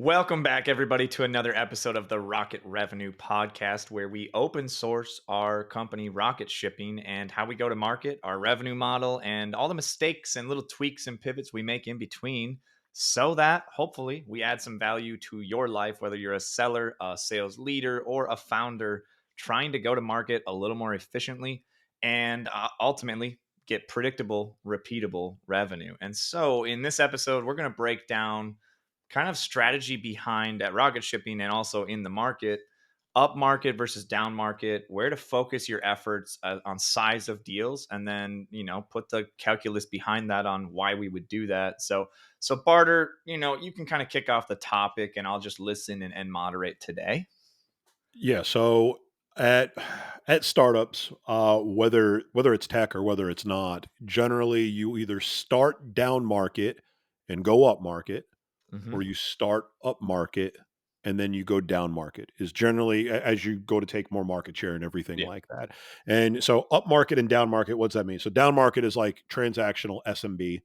Welcome back, everybody, to another episode of the Rocket Revenue Podcast, where we open source our company, Rocket Shipping, and how we go to market, our revenue model, and all the mistakes and little tweaks and pivots we make in between, so that hopefully we add some value to your life, whether you're a seller, a sales leader, or a founder trying to go to market a little more efficiently and ultimately get predictable, repeatable revenue. And so, in this episode, we're going to break down kind of strategy behind at rocket shipping and also in the market, up market versus down market, where to focus your efforts on size of deals, and then put the calculus behind that on why we would do that. So Barter, you can kind of kick off the topic and I'll just listen and moderate today. Yeah, so at at startups, whether it's tech or whether it's not, generally you either start down market and go up market, or Hmm. you start up market and then you go down market. Is generally as you go to take more market share and everything Yeah. like that. And so up market and down market, what's that mean? So down market is like transactional SMB,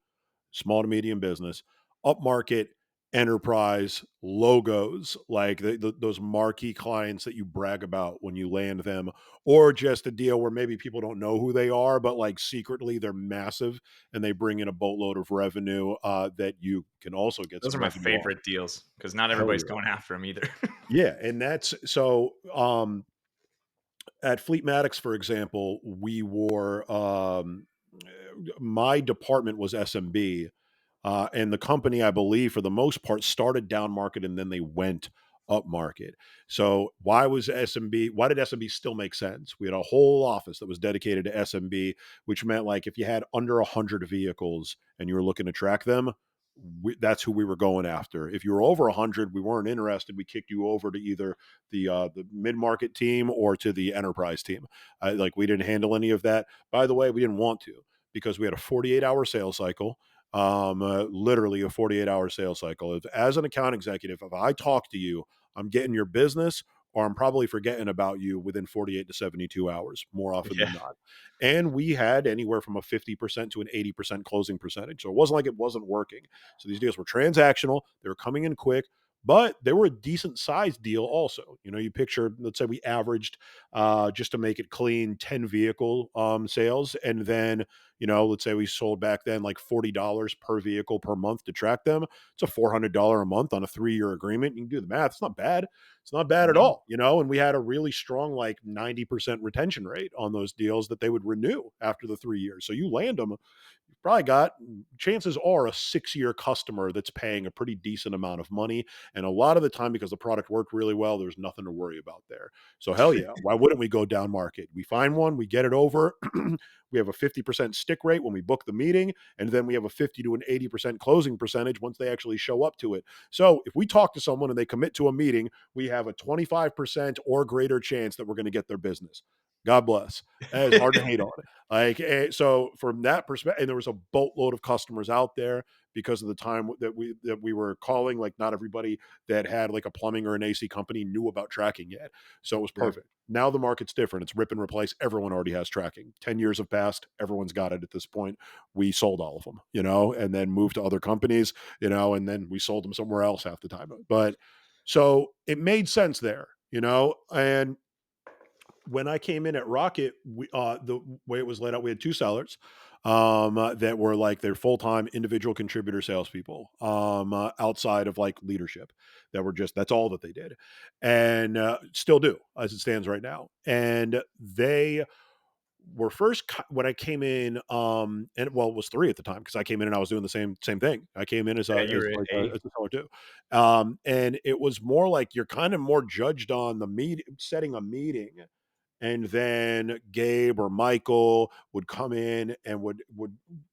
small to medium business, upmarket, enterprise, logos, like those marquee clients that you brag about when you land them, or just a deal where maybe people don't know who they are, but like secretly they're massive and they bring in a boatload of revenue that you can also get Those some are my revenue off. favorite deals because not Hell everybody's yeah. going after them either. Yeah. And that's so at Fleetmatics, for example, we were my department was SMB. And the company, I believe, for the most part, started down market and then they went up market. So why did SMB still make sense? We had a whole office that was dedicated to SMB, which meant like if you had under 100 vehicles and you were looking to track them, that's who we were going after. If you were over 100, we weren't interested. We kicked you over to either the mid market team or to the enterprise team. Like we didn't handle any of that. By the way, we didn't want to because we had a 48-hour sales cycle, literally a 48-hour sales cycle. As an account executive, if I talk to you, I'm getting your business or I'm probably forgetting about you within 48 to 72 hours, more often Yeah. than not. And we had anywhere from a 50% to an 80% closing percentage. So it wasn't like it wasn't working. So these deals were transactional, they were coming in quick, but they were a decent sized deal also. You picture, let's say we averaged, just to make it clean, 10 vehicle sales. And then, let's say we sold back then like $40 per vehicle per month to track them. It's a $400 a month on a 3-year agreement. You can do the math. It's not bad. It's not bad at No. all, and we had a really strong, like 90% retention rate on those deals that they would renew after the 3 years. So you land them, you've probably got, chances are, a 6-year customer that's paying a pretty decent amount of money. And a lot of the time, because the product worked really well, there's nothing to worry about there. So hell yeah, why wouldn't we go down market? We find one, we get it over. We have a 50% stick rate when we book the meeting, and then we have a 50 to an 80% closing percentage once they actually show up to it. So if we talk to someone and they commit to a meeting, we have a 25% or greater chance that we're going to get their business. God bless. That is hard to hate on. Like, so from that perspective, and there was a boatload of customers out there because of the time that we were calling. Like, not everybody that had like a plumbing or an AC company knew about tracking yet, so it was Right. perfect. Now the market's different. It's rip and replace. Everyone already has tracking. 10 years have passed. Everyone's got it at this point. We sold all of them, and then moved to other companies, and then we sold them somewhere else half the time. But so it made sense there, and when I came in at Rocket, the way it was laid out, we had two sellers that were like their full time individual contributor salespeople, outside of like leadership, that were just that's all that they did, and still do as it stands right now. And they were when I came in, and well, it was three at the time because I came in and I was doing the same thing. I came in as Yeah, you were at like A. as a seller too, and it was more like you're kind of more judged on the setting a meeting, and then Gabe or Michael would come in and would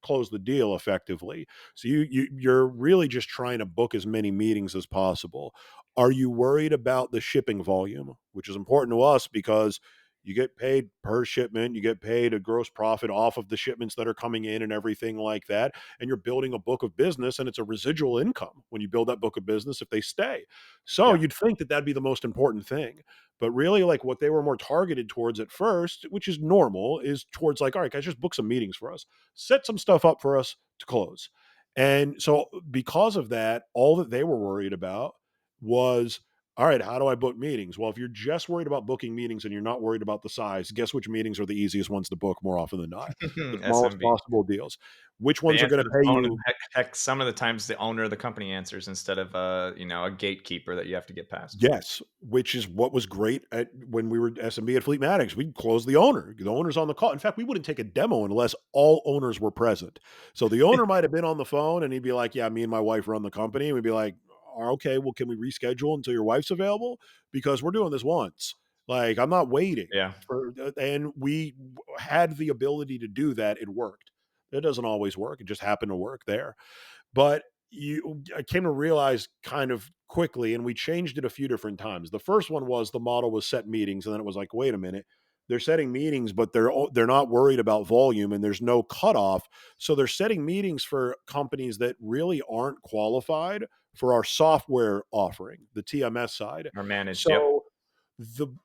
close the deal effectively. So you're really just trying to book as many meetings as possible. Are you worried about the shipping volume, which is important to us because you get paid per shipment, you get paid a gross profit off of the shipments that are coming in and everything like that, and you're building a book of business and it's a residual income when you build that book of business if they stay. So Yeah. you'd think that that'd be the most important thing. But really, like what they were more targeted towards at first, which is normal, is towards like, all right, guys, just book some meetings for us, set some stuff up for us to close. And so, because of that, all that they were worried about was, all right, how do I book meetings? Well, if you're just worried about booking meetings and you're not worried about the size, guess which meetings are the easiest ones to book more often than not? The smallest SMB. possible deals. Which They ones are answer going to the pay phone, and you? heck, some of the times the owner of the company answers instead of, a gatekeeper that you have to get past. Yes, which is what was great at when we were SMB at Fleetmatics. We'd close the owner. The owner's on the call. In fact, we wouldn't take a demo unless all owners were present. So the owner might have been on the phone and he'd be like, "Yeah, me and my wife run the company." And we'd be like, "Okay, well, can we reschedule until your wife's available? Because we're doing this once. Like, I'm not waiting Yeah. for." And we had the ability to do that. It worked. It doesn't always work. It just happened to work there. But I came to realize kind of quickly, and we changed it a few different times. The first one was the model was set meetings, and then it was like, wait a minute, they're setting meetings, but they're not worried about volume, and there's no cutoff. So they're setting meetings for companies that really aren't qualified for our software offering, the TMS side. Or managed, yep. So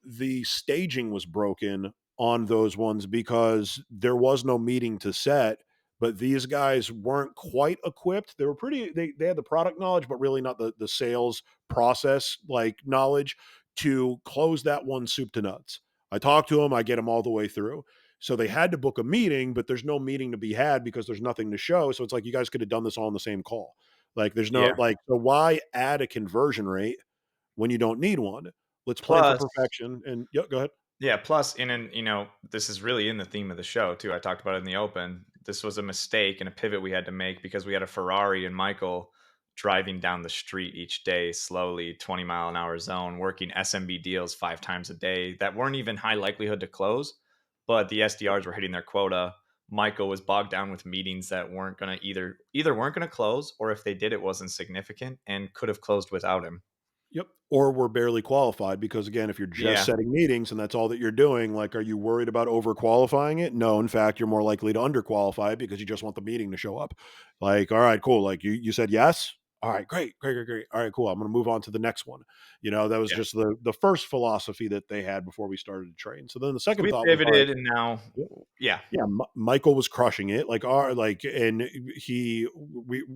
the staging was broken on those ones because there was no meeting to set, but these guys weren't quite equipped. They were pretty they had the product knowledge, but really not the sales process like knowledge to close that one soup to nuts. I talk to them, I get them all the way through. So they had to book a meeting, but there's no meeting to be had because there's nothing to show. So it's like you guys could have done this all in the same call. Like there's no Yeah. like so why add a conversion rate when you don't need one? Let's plan for Plus perfection. And yeah, go ahead. Yeah, plus this is really in the theme of the show too. I talked about it in the open. This was a mistake and a pivot we had to make because we had a Ferrari and Michael driving down the street each day slowly, 20-mile-an-hour zone, working SMB deals 5 times a day that weren't even high likelihood to close, but the SDRs were hitting their quota. Michael was bogged down with meetings that weren't going to either weren't going to close, or if they did, it wasn't significant and could have closed without him. Yep. Or we're barely qualified because again, if you're just Yeah. setting meetings and that's all that you're doing, like, are you worried about over qualifying it? No, in fact, you're more likely to underqualify it because you just want the meeting to show up. Like, all right, cool. Like you said yes. All right, great, great, great, great. All right, cool. I'm going to move on to the next one. That was Yeah. just the first philosophy that they had before we started to train. So then the So second we thought was, all right, pivoted and now, yeah. yeah, Michael was crushing it. And he,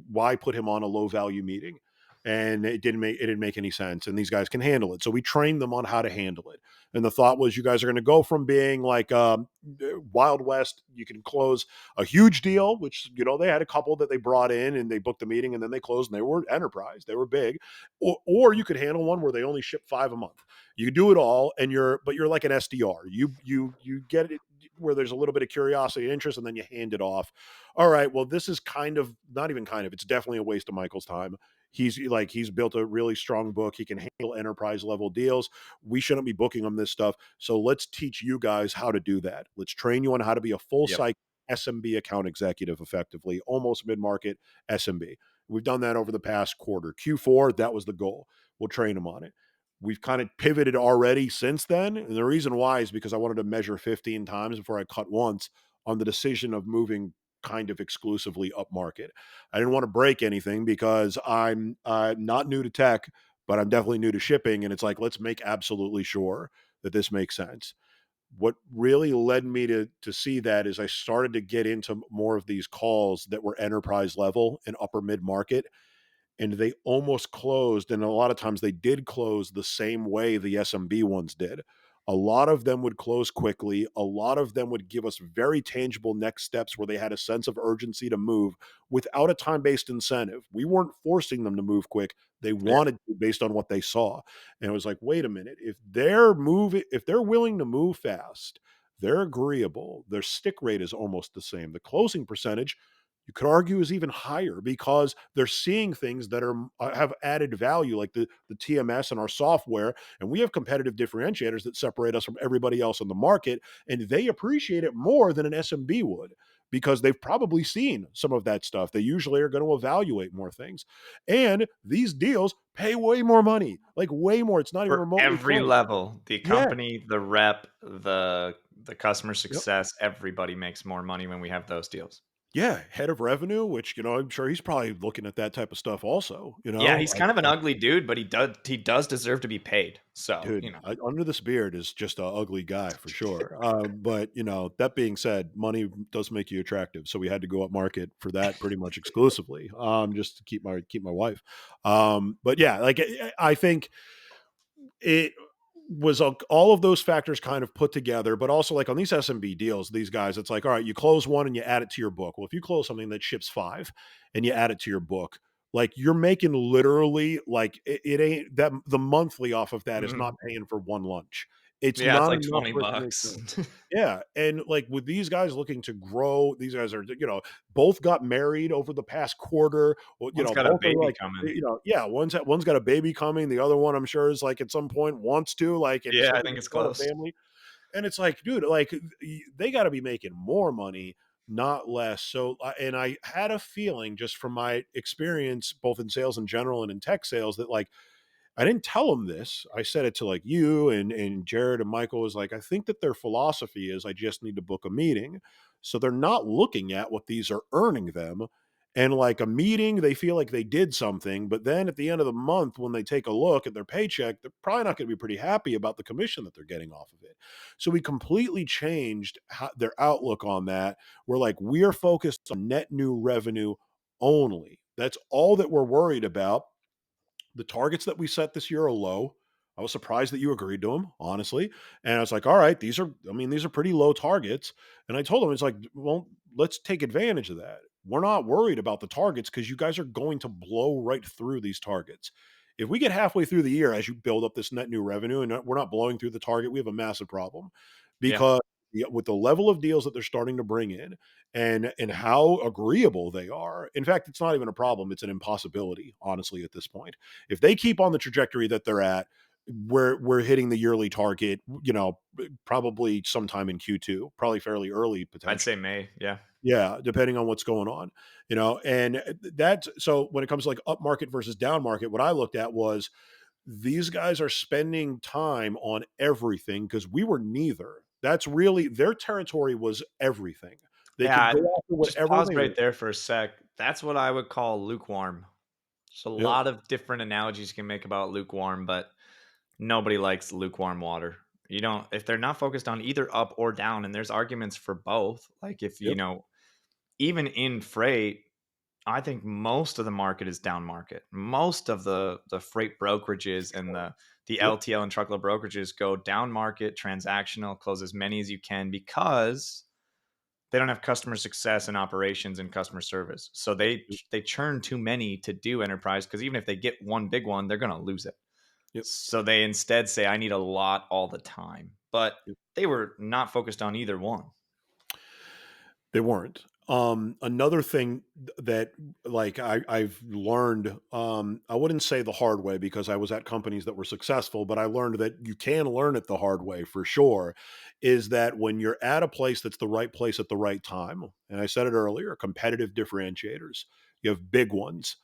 why put him on a low value meeting? And it didn't make any sense. And these guys can handle it, so we trained them on how to handle it. And the thought was, you guys are going to go from being like Wild West. You can close a huge deal, which they had a couple that they brought in and they booked the meeting and then they closed and they were enterprise, they were big, or you could handle one where they only ship 5 a month. You could do it all, and you're like an SDR. You get it where there's a little bit of curiosity and interest, and then you hand it off. All right, well, this is kind of not even kind of. It's definitely a waste of Michael's time. He's built a really strong book. He can handle enterprise level deals. We shouldn't be booking him this stuff. So let's teach you guys how to do that. Let's train you on how to be a full Yep. cycle SMB account executive effectively, almost mid market SMB. We've done that over the past quarter. Q4, that was the goal. We'll train them on it. We've kind of pivoted already since then. And the reason why is because I wanted to measure 15 times before I cut once on the decision of moving kind of exclusively up market. I didn't want to break anything because I'm not new to tech, but I'm definitely new to shipping. And it's like, let's make absolutely sure that this makes sense. What really led me to see that is I started to get into more of these calls that were enterprise level and upper mid market, and they almost closed, and a lot of times they did close the same way the SMB ones did. A lot of them would close quickly. A lot of them would give us very tangible next steps where they had a sense of urgency to move without a time-based incentive. We weren't forcing them to move quick. They Yeah. wanted to based on what they saw. And it was like, wait a minute, if they're willing to move fast, they're agreeable, their stick rate is almost the same. The closing percentage you could argue is even higher because they're seeing things that have added value, like the TMS and our software, and we have competitive differentiators that separate us from everybody else in the market, and they appreciate it more than an SMB would because they've probably seen some of that stuff. They usually are going to evaluate more things, and these deals pay way more money, like way more. It's not even For remotely every close. level, the Yeah. company, the rep, the customer Yep. success, everybody makes more money when we have those deals. Yeah, head of revenue, which, I'm sure he's probably looking at that type of stuff also, Yeah, he's kind of an I ugly dude, but he does deserve to be paid. So, dude, under this beard is just a ugly guy for sure. But, that being said, money does make you attractive, so we had to go up market for that pretty much exclusively, just to keep my wife. But yeah, like, I think it was all of those factors kind of put together, but also like on these SMB deals, these guys, it's like, all right, you close one and you add it to your book. Well, if you close something that ships five and you add it to your book, like you're making literally like it ain't that the monthly off of that is not mhm. paying for one lunch. It's Yeah, it's not like enough 20 for it to make bucks. sense. Yeah. And like with these guys looking to grow, these guys are, both got married over the past quarter. Well, One's got a both are baby like, coming. yeah, one's got a baby coming. The other one, I'm sure, is like at some point wants to like and is Yeah, I looking think to it's start a close. family. And it's like, dude, like they got to be making more money, not less. So, and I had a feeling just from my experience, both in sales in general and in tech sales, that like I didn't tell them this. I said it to like you and Jared and Michael was like, I think that their philosophy is I just need to book a meeting. So they're not looking at what these are earning them. And like a meeting, they feel like they did something. But then at the end of the month, when they take a look at their paycheck, they're probably not going to be pretty happy about the commission that they're getting off of it. So we completely changed their outlook on that. We're like, we're focused on net new revenue only. That's all that we're worried about. The targets that we set this year are low. I was surprised that you agreed to them, honestly. And I was like, all right, these are pretty low targets. And I told him, it's like, well, let's take advantage of that. We're not worried about the targets because you guys are going to blow right through these targets. If we get halfway through the year as you build up this net new revenue and we're not blowing through the target, we have a massive problem Yeah, because with the level of deals that they're starting to bring in and how agreeable they are. In fact, it's not even a problem. It's an impossibility, honestly, at this point. If they keep on the trajectory that they're at, we're hitting the yearly target, probably sometime in Q2, probably fairly early I'd potentially. say May. Yeah. Yeah, depending on what's going on, and that's so when it comes to like up market versus down market, what I looked at was these guys are spending time on everything because we were neither. That's really their territory was everything. They Yeah, could go after just whatever pause they right want. there for a sec. That's what I would call lukewarm. There's a Yep. lot of different analogies you can make about lukewarm, but nobody likes lukewarm water. You don't if they're not focused on either up or down, and there's arguments for both. Like if Yep. even in freight, I think most of the market is down market. Most of the freight brokerages and the Yep. LTL and truckload brokerages go down market, transactional, close as many as you can because they don't have customer success and operations and customer service. So Yep. they churn too many to do enterprise because even if they get one big one, they're going to lose it. Yep. So they instead say I need a lot all the time. But Yep. they were not focused on either one. They weren't. Another thing that like I've learned, I wouldn't say the hard way because I was at companies that were successful, but I learned that you can learn it the hard way for sure, is that when you're at a place that's the right place at the right time, and I said it earlier, competitive differentiators, you have big ones.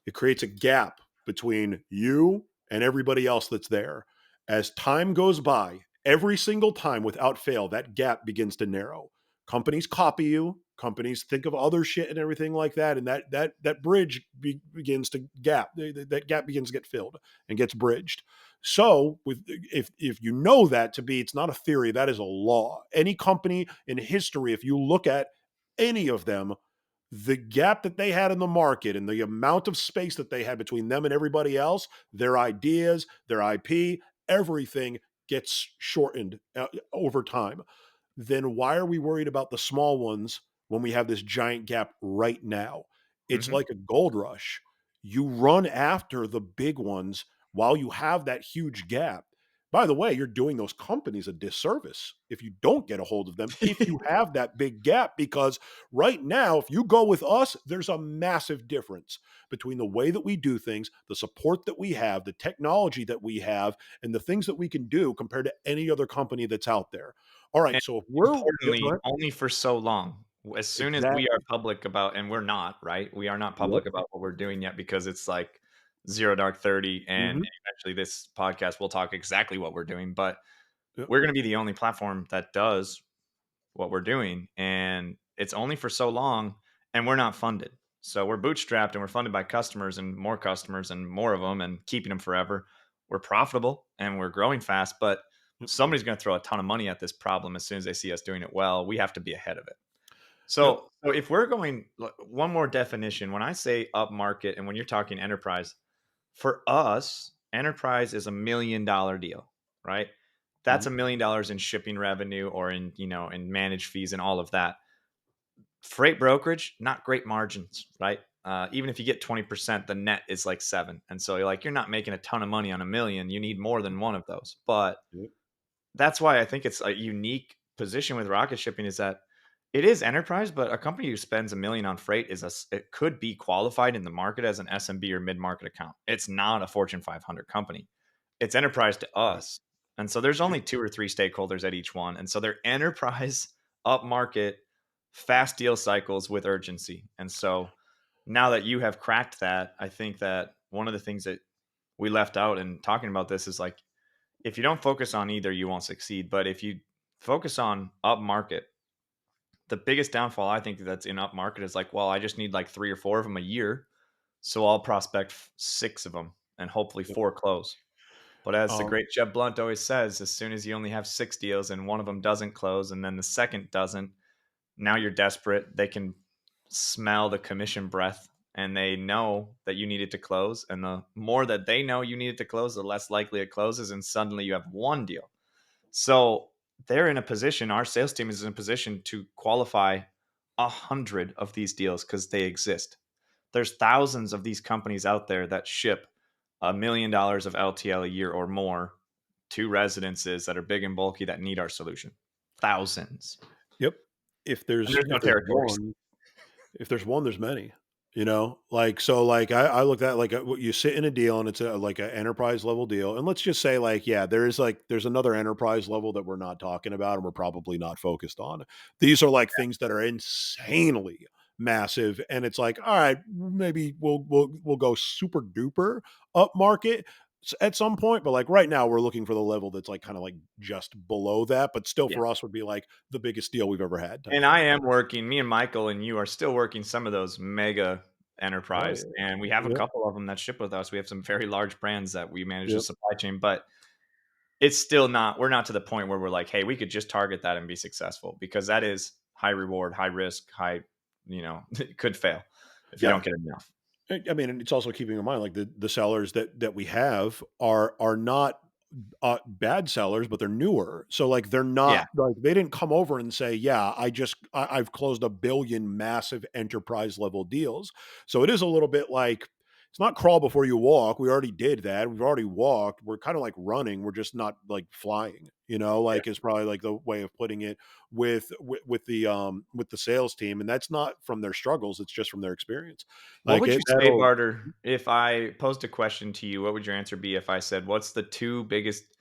It creates a gap between you and everybody else that's there. As time goes by, every single time without fail, that gap begins to narrow. Companies copy you, companies think of other shit and everything like that, and that bridge begins to gap. That gap begins to get filled and gets bridged. So, with if you know that to be, it's not a theory, that is a law. Any company in history, if you look at any of them, the gap that they had in the market and the amount of space that they had between them and everybody else, their ideas, their IP, everything gets shortened over time. Then why are we worried about the small ones when we have this giant gap right now? It's Hmm. like a gold rush. You run after the big ones while you have that huge gap. By the way, you're doing those companies a disservice if you don't get a hold of them, if you have that big gap, because right now, if you go with us, there's a massive difference between the way that we do things, the support that we have, the technology that we have, and the things that we can do compared to any other company that's out there. All right, And so if we're yeah, go importantly, ahead. only for so long. As soon as we are Exactly. public about, and we're not, right? We are not Yep. public about what we're doing yet because it's like zero dark 30. And Mhm. eventually this podcast will talk exactly what we're doing. But Yep. we're going to be the only platform that does what we're doing. And it's only for so long. and we're not funded. So we're bootstrapped and we're funded by customers and more of them and keeping them forever. We're profitable and we're growing fast, but Yep. somebody's going to throw a ton of money at this problem as soon as they see us doing it well. We have to be ahead of it. Yep. So if we're going one more definition, when I say up market and when you're talking enterprise, for us, enterprise is $1 million deal, right? That's Mhm. $1 million in shipping revenue or in, in managed fees and all of that. Freight brokerage, not great margins, right? Even if you get 20%, the net is like seven. And so you're not making a ton of money on a million. You need more than one of those. But Yep. that's why I think it's a unique position with rocket shipping is that it is enterprise, but a company who spends $1 million on freight it could be qualified in the market as an SMB or mid market account. It's not a Fortune 500 company. It's enterprise to Right. us. And so there's only two or three stakeholders at each one. And so they're enterprise up market, fast deal cycles with urgency. And so now that you have cracked that, I think that one of the things that we left out in talking about this is like if you don't focus on either, you won't succeed. But if you focus on up market, the biggest downfall I think that's in up market is like, well, I just need like three or four of them a year. So I'll prospect six of them and hopefully Yep. four close. But as the Um, great Jeb Blunt always says, as soon as you only have six deals and one of them doesn't close and then the second doesn't, now you're desperate. They can smell the commission breath and they know that you need it to close. And the more that they know you need it to close, the less likely it closes. And suddenly you have one deal. So they're in a position, our sales team is in a position to qualify 100 of these deals because they exist. There's thousands of these companies out there that ship $1 million of LTL a year or more to residences that are big and bulky that need our solution. Thousands. yep. And there's no If there's territories. one, if there's one, there's many. Like so, like I looked at like you sit in a deal and it's like an enterprise level deal, and let's just say like yeah, there's another enterprise level that we're not talking about and we're probably not focused on. These are like things that are insanely massive, and it's like all right, maybe we'll go super duper up market at some point, but like right now we're looking for the level that's like kind of like just below that, but still Yeah. for us would be like the biggest deal we've ever had type And I thing. am working, me and Michael and you are still working some of those mega Oh enterprise. yeah. And we have a Yep. couple of them that ship with us. We have some very large brands that we manage the Yep. supply chain, but it's still not, we're not to the point where we're like, hey, we could just target that and be successful because that is high reward, high risk, it could fail if you Yeah. don't get enough. I mean, and it's also keeping in mind like the sellers that we have are not bad sellers, but they're newer. So like they're Yeah. not like they didn't come over and say, "Yeah, I've closed a billion massive enterprise level deals." So it is a little bit like it's not crawl before you walk. We already did that. We've already walked. We're kind of like running. We're just not like flying. Yeah. Like is probably like the way of putting it with the sales team, and that's not from their struggles. It's just from their experience. What Like would it you say, that'll Barter, if I posed a question to you? What would your answer be if I said, what's the two biggest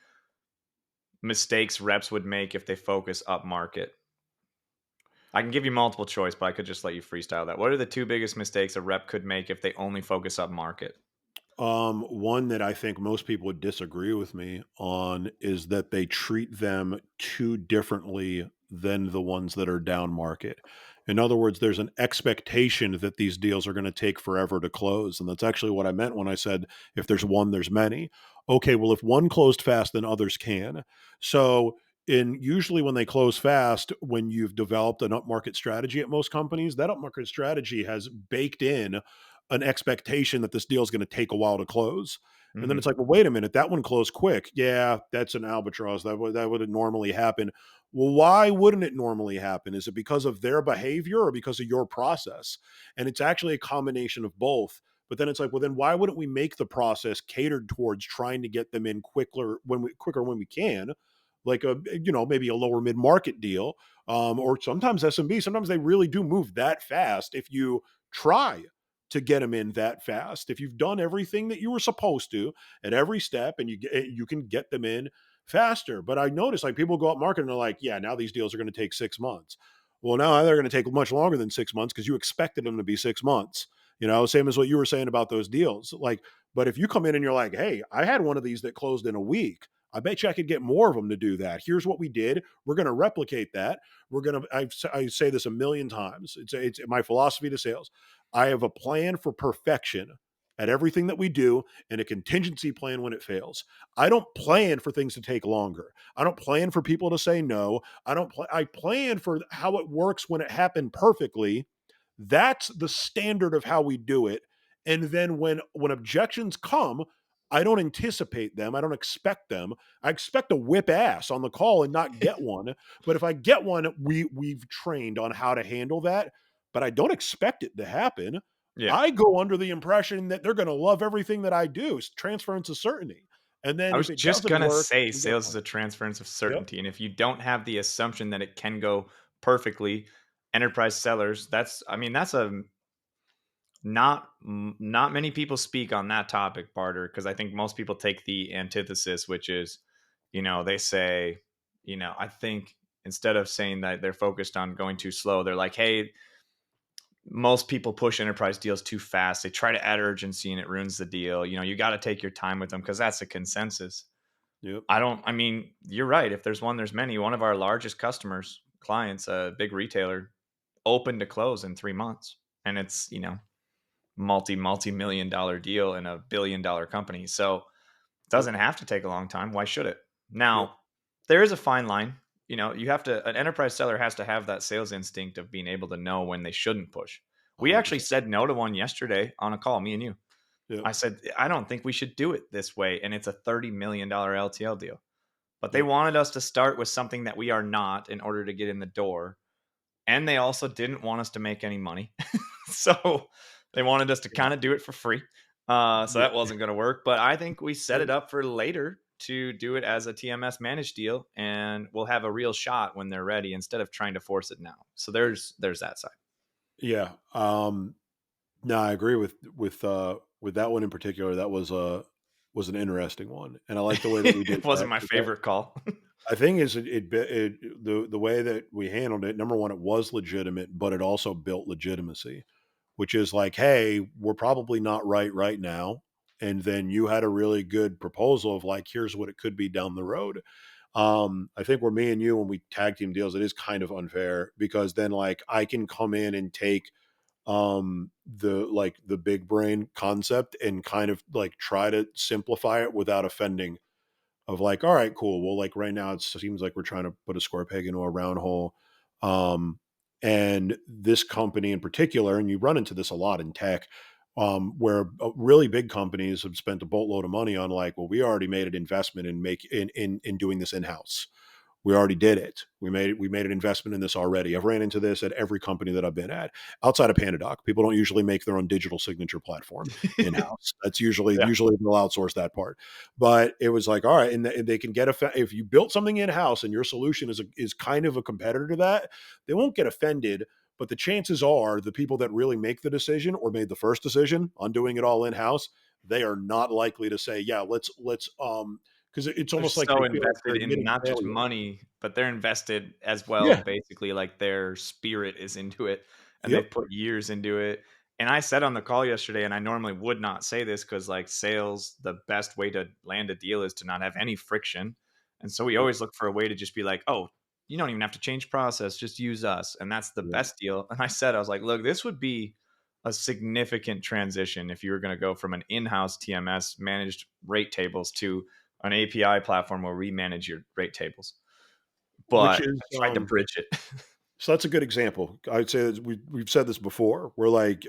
mistakes reps would make if they focus up market? I can give you multiple choice, but I could just let you freestyle that. What are the two biggest mistakes a rep could make if they only focus up market? One that I think most people would disagree with me on is that they treat them too differently than the ones that are down market. In other words, there's an expectation that these deals are going to take forever to close. And that's actually what I meant when I said, if there's one, there's many. Okay, well, if one closed fast, then others can. So, in usually when they close fast, when you've developed an upmarket strategy at most companies, that upmarket strategy has baked in an expectation that this deal is going to take a while to close. And then it's Mhm. like, well, wait a minute, that one closed quick. Yeah, that's an albatross. That would normally happen. Well, why wouldn't it normally happen? Is it because of their behavior or because of your process? And it's actually a combination of both. But then it's like, well, then why wouldn't we make the process catered towards trying to get them in quicker when we can, like maybe a lower mid market deal, or sometimes SMB. Sometimes they really do move that fast if you try to get them in that fast. If you've done everything that you were supposed to at every step, and you can get them in faster. But I notice like people go up market and they're like, yeah, now these deals are going to take 6 months. Well, now they're going to take much longer than 6 months because you expected them to be 6 months. Same as what you were saying about those deals. Like, but if you come in and you're like, hey, I had one of these that closed in a week. I bet you I could get more of them to do that. Here's what we did. We're going to replicate that. I say this a million times. It's my philosophy to sales. I have a plan for perfection at everything that we do and a contingency plan when it fails. I don't plan for things to take longer. I don't plan for people to say no. I plan for how it works when it happened perfectly. That's the standard of how we do it. And then when objections come, I don't anticipate them. I don't expect them. I expect to whip ass on the call and not get one. But if I get one, we've trained on how to handle that. But I don't expect it to happen. Yeah. I go under the impression that they're going to love everything that I do. It's transference of certainty. And I then if was it just doesn't gonna work, say we get sales is one. a transference of Yep. certainty, and if you don't have the assumption that it can go perfectly, enterprise sellers, that's I mean, that's a not many people speak on that topic, Barter, because I think most people take the antithesis, which is, they say, I think instead of saying that they're focused on going too slow, they're like, hey, most people push enterprise deals too fast. They try to add urgency and it ruins the deal. You got to take your time with them because that's a consensus. Yep. I mean, you're right. If there's one, there's many. One of our largest customers, clients, a big retailer, open to close in 3 months. And it's, multi-million dollar deal in a billion-dollar company. So it Yep. doesn't have to take a long time. Why should it? Yep. Now, there is a fine line. You have to, an enterprise seller has to have that sales instinct of being able to know when they shouldn't push. We actually 100%. said no to one yesterday on a call, me and you. Yep. I said, I don't think we should do it this way. And it's a $30 million LTL deal. But they Yep. wanted us to start with something that we are not in order to get in the door. And they also didn't want us to make any money. So they wanted us to Yeah. kind of do it for free. So Yeah. that wasn't going to work. But I think we set Yep. it up for later to do it as a TMS managed deal, and we'll have a real shot when they're ready instead of trying to force it now. So there's that side. Yeah. No, I agree with that one in particular. That was an interesting one, and I like the way that we did It wasn't that my 'cause favorite call. I think is the way that we handled it. Number one, it was legitimate, but it also built legitimacy, which is like, hey, we're probably not right now, and then you had a really good proposal of like, here's what it could be down the road. I think where me and you, when we tag team deals, it is kind of unfair because then like I can come in and take the big brain concept and kind of like try to simplify it without offending of like, all right, cool. Well, like right now, it seems like we're trying to put a square peg into a round hole. Um, and this company in particular, and you run into this a lot in tech, where really big companies have spent a boatload of money on like, well, we already made an investment in doing this in house. We already did it. We made an investment in this already. I've ran into this at every company that I've been at. Outside of PandaDoc, people don't usually make their own digital signature platform in-house. That's usually Yeah. usually they'll outsource that part. But it was like, all right, and they can get if you built something in-house and your solution is kind of a competitor to that, they won't get offended. But the chances are the people that really make the decision or made the first decision on doing it all in-house, they are not likely to say, yeah, let's because it's They're almost like they so feel like they're invested in admitting not just failure. money, but they're invested as well, Yeah. basically, like, their spirit is into it, and Yep. they've put years into it, and I said on the call yesterday, and I normally would not say this because, like, sales, the best way to land a deal is to not have any friction, and so we Yep. always look for a way to just be like, "Oh, you don't even have to change process, just use us," and that's the Yep. best deal, and I was like, "Look, this would be a significant transition if you were gonna go from an in-house TMS managed rate tables to an API platform where we manage your rate tables." Which But is, I tried to bridge it. so that's a good example. I'd say that we've said this before. We're like,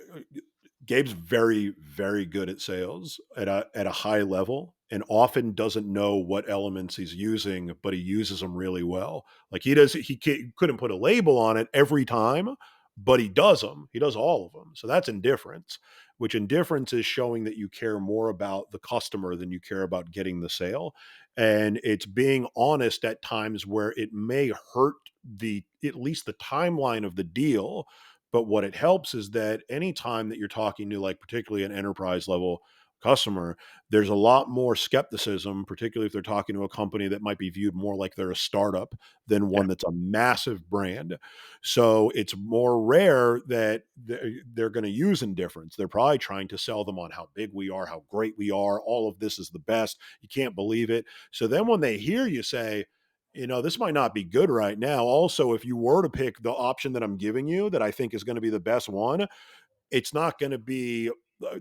Gabe's very, very good at sales at a high level and often doesn't know what elements he's using, but he uses them really well. Like couldn't put a label on it every time, but he does them. He does all of them. So that's indifference, which indifference is showing that you care more about the customer than you care about getting the sale. And it's being honest at times where it may hurt the at least the timeline of the deal, but what it helps is that anytime that you're talking to like particularly an enterprise level customer, there's a lot more skepticism, particularly if they're talking to a company that might be viewed more like they're a startup than Yeah. one that's a massive brand. So it's more rare that they're going to use indifference. They're probably trying to sell them on how big we are, how great we are. All of this is the best. You can't believe it. So then when they hear you say, this might not be good right now. Also, if you were to pick the option that I'm giving you that I think is going to be the best one, it's not going to be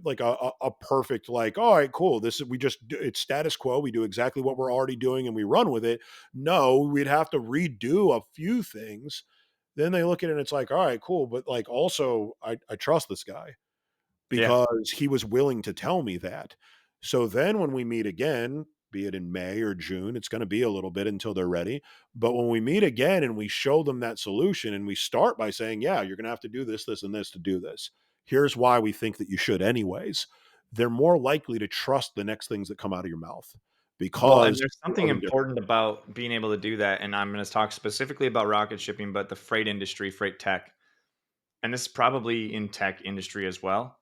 like a perfect, like, all right, cool, this is, it's status quo, we do exactly what we're already doing and we run with it. No, we'd have to redo a few things. Then they look at it and it's like, all right, cool, but like, also, I trust this guy Yeah. because he was willing to tell me that. So then when we meet again, be it in May or June, it's going to be a little bit until they're ready. But when we meet again and we show them that solution and we start by saying, yeah, you're going to have to do this, this, and this to do this. Here's why we think that you should, anyways. They're more likely to trust the next things that come out of your mouth Well, and because there's something of indifference. important about being able to do that, and I'm gonna talk specifically about rocket shipping, but the freight industry, freight tech, and this is probably in tech industry as well.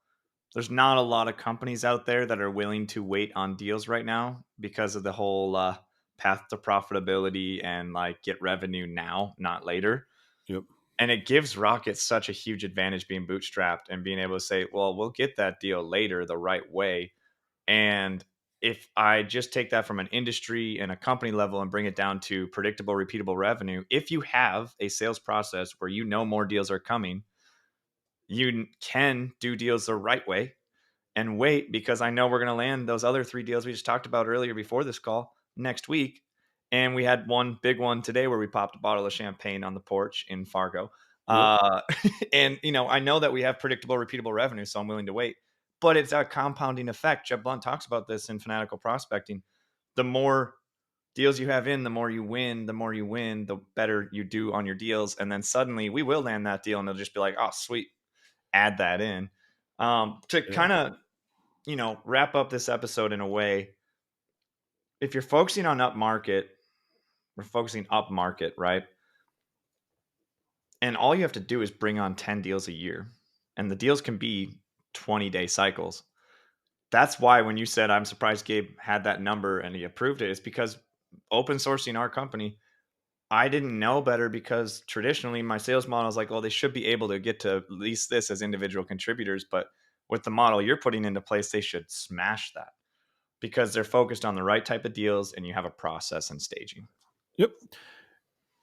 There's not a lot of companies out there that are willing to wait on deals right now because of the whole, path to profitability and, like, get revenue now, not later. Yep. And it gives Rocket such a huge advantage being bootstrapped and being able to say, "Well, we'll get that deal later the right way." And if I just take that from an industry and a company level and bring it down to predictable, repeatable revenue, if you have a sales process where you know more deals are coming, you can do deals the right way and wait because I know we're going to land those other 3 deals we just talked about earlier before this call next week. And we had one big one today where we popped a bottle of champagne on the porch in Fargo. Yep. Uh, and, I know that we have predictable, repeatable revenue, so I'm willing to wait. But it's a compounding effect. Jeb Blunt talks about this in Fanatical Prospecting. The more deals you have in, the more you win. The more you win, the better you do on your deals. And then suddenly we will land that deal and they'll just be like, oh, sweet, add that in. To Yeah. kind of wrap up this episode in a way, if you're focusing on up market, we're focusing up market, right? And all you have to do is bring on 10 deals a year. And the deals can be 20-day cycles. That's why when you said, I'm surprised Gabe had that number and he approved it, it's because open sourcing our company, I didn't know better because traditionally my sales model is like, well, they should be able to get to at least this as individual contributors. But with the model you're putting into place, they should smash that because they're focused on the right type of deals and you have a process and staging. Yep.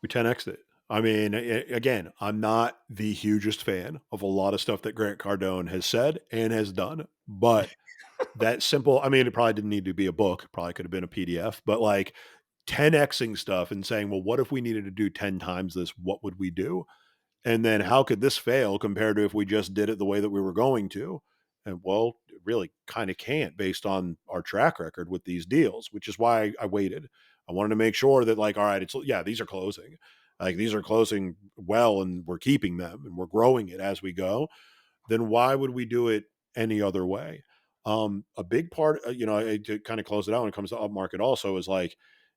We 10x it. I mean, again, I'm not the hugest fan of a lot of stuff that Grant Cardone has said and has done, but that simple, I mean, it probably didn't need to be a book, probably could have been a PDF, but like 10xing stuff and saying, well, what if we needed to do 10 times this? What would we do? And then how could this fail compared to if we just did it the way that we were going to? And well, it really kind of can't based on our track record with these deals, which is why I waited. I wanted to make sure that, like, all right, it's, yeah, these are closing. Like, these are closing well and we're keeping them and we're growing it as we go. Then why would we do it any other way? A big part, to kind of close it out when it comes to upmarket also is like,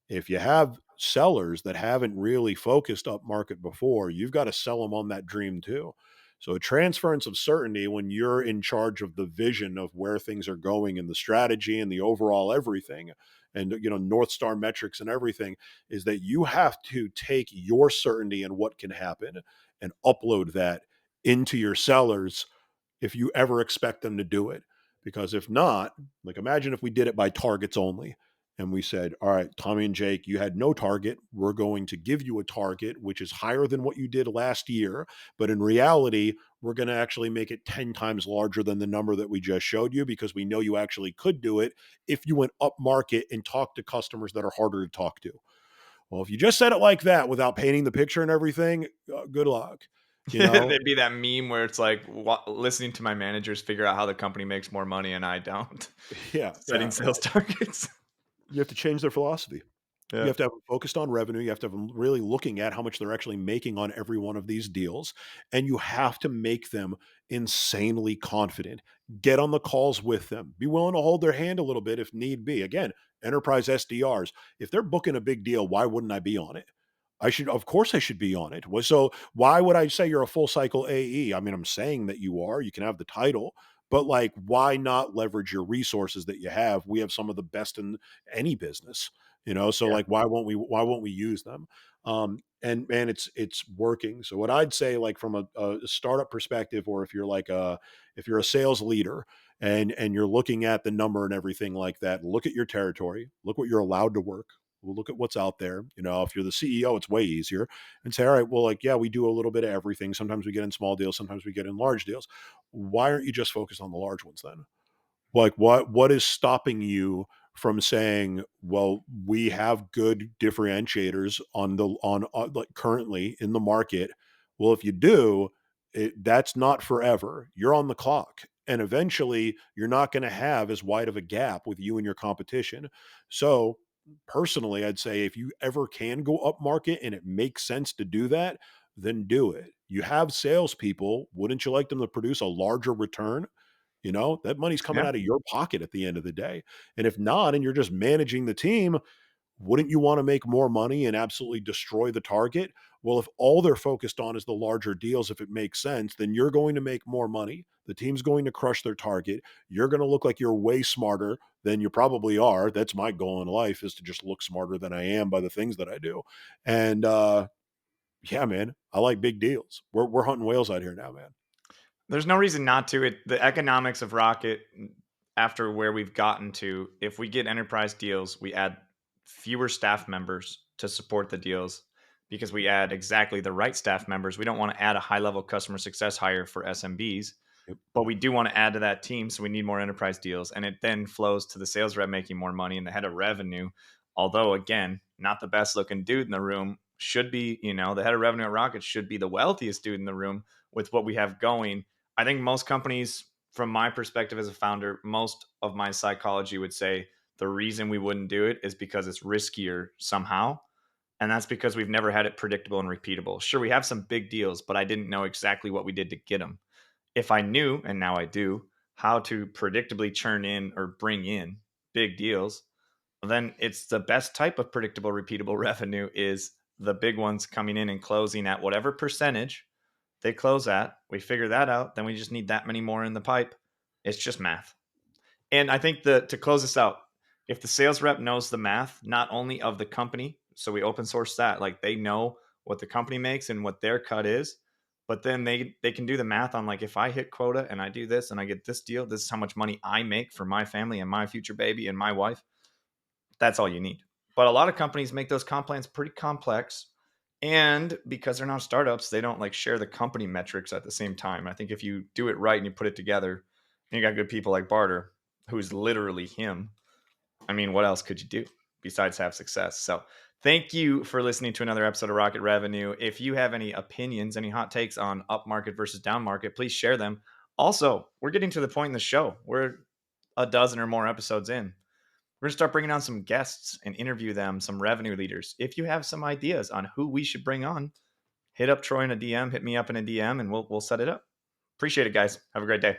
if you have sellers that haven't really focused upmarket before, you've got to sell them on that dream too. So a transference of certainty when you're in charge of the vision of where things are going and the strategy and the overall everything and North Star metrics and everything is that you have to take your certainty and what can happen and upload that into your sellers if you ever expect them to do it. Because if not, like, imagine if we did it by targets only and we said, all right, Tommy and Jake, you had no target. We're going to give you a target, which is higher than what you did last year. But in reality, we're going to actually make it 10 times larger than the number that we just showed you because we know you actually could do it if you went up market and talked to customers that are harder to talk to. Well, if you just said it like that without painting the picture and everything, good luck. You know, There'd be that meme where it's like listening to my managers figure out how the company makes more money and I don't. yeah, Setting yeah. sales targets. You have to change their philosophy. You Yeah. have to have them focused on revenue. You have to have them really looking at how much they're actually making on every one of these deals. And you have to make them insanely confident. Get on the calls with them. Be willing to hold their hand a little bit if need be. Again, enterprise SDRs. If they're booking a big deal, why wouldn't I be on it? Of course, I should be on it. So why would I say you're a full cycle AE? I mean, I'm saying that you are. You can have the title, but like, why not leverage your resources that you have? We have some of the best in any business, so Yeah. like, why won't we use them? And man, it's working. So what I'd say, like, from a startup perspective, or if you're a sales leader and you're looking at the number and everything like that, look at your territory, look what you're allowed to work. We'll look at what's out there. If you're the CEO, it's way easier, and say, all right, well, like, yeah, we do a little bit of everything. Sometimes we get in small deals, sometimes we get in large deals. Why aren't you just focused on the large ones then? Like, what is stopping you from saying, well, we have good differentiators like, currently in the market? Well, if you do, that's not forever. You're on the clock, and eventually you're not going to have as wide of a gap with you and your competition. So personally, I'd say, if you ever can go up market and it makes sense to do that, then do it. You have salespeople. Wouldn't you like them to produce a larger return? That money's coming Yeah. out of your pocket at the end of the day. And if not, and you're just managing the team, wouldn't you want to make more money and absolutely destroy the target? Well, if all they're focused on is the larger deals, if it makes sense, then you're going to make more money. The team's going to crush their target. You're going to look like you're way smarter than you probably are. That's my goal in life, is to just look smarter than I am by the things that I do. And yeah, man, I like big deals. We're hunting whales out here now, man. There's no reason not to. The economics of Rocket, after where we've gotten to, if we get enterprise deals, we add fewer staff members to support the deals because we add exactly the right staff members. We don't want to add a high level customer success hire for SMBs, Yep. but we do want to add to that team. So we need more enterprise deals. And it then flows to the sales rep making more money and the head of revenue. Although, again, not the best looking dude in the room, should be, the head of revenue at Rocket should be the wealthiest dude in the room with what we have going. I think most companies, from my perspective as a founder, most of my psychology would say the reason we wouldn't do it is because it's riskier somehow. And that's because we've never had it predictable and repeatable. Sure, we have some big deals, but I didn't know exactly what we did to get them. If I knew, and now I do, how to predictably churn in or bring in big deals, then it's the best type of predictable, repeatable revenue is the big ones coming in and closing at whatever percentage they close at. We figure that out. Then we just need that many more in the pipe. It's just math. And I think that to close this out, if the sales rep knows the math, not only of the company, so we open source that, like they know what the company makes and what their cut is, but then they can do the math on, like, if I hit quota and I do this and I get this deal, this is how much money I make for my family and my future baby and my wife. That's all you need. But a lot of companies make those comp plans pretty complex. And because they're not startups, they don't like share the company metrics at the same time. I think if you do it right and you put it together, and you got good people like Barter, who's literally him. I mean, what else could you do besides have success? So thank you for listening to another episode of Rocket Revenue. If you have any opinions, any hot takes on up market versus down market, please share them. Also, we're getting to the point in the show. We're a dozen or more episodes in. We're going to start bringing on some guests and interview them, some revenue leaders. If you have some ideas on who we should bring on, hit up Troy in a DM, hit me up in a DM, and we'll set it up. Appreciate it, guys. Have a great day.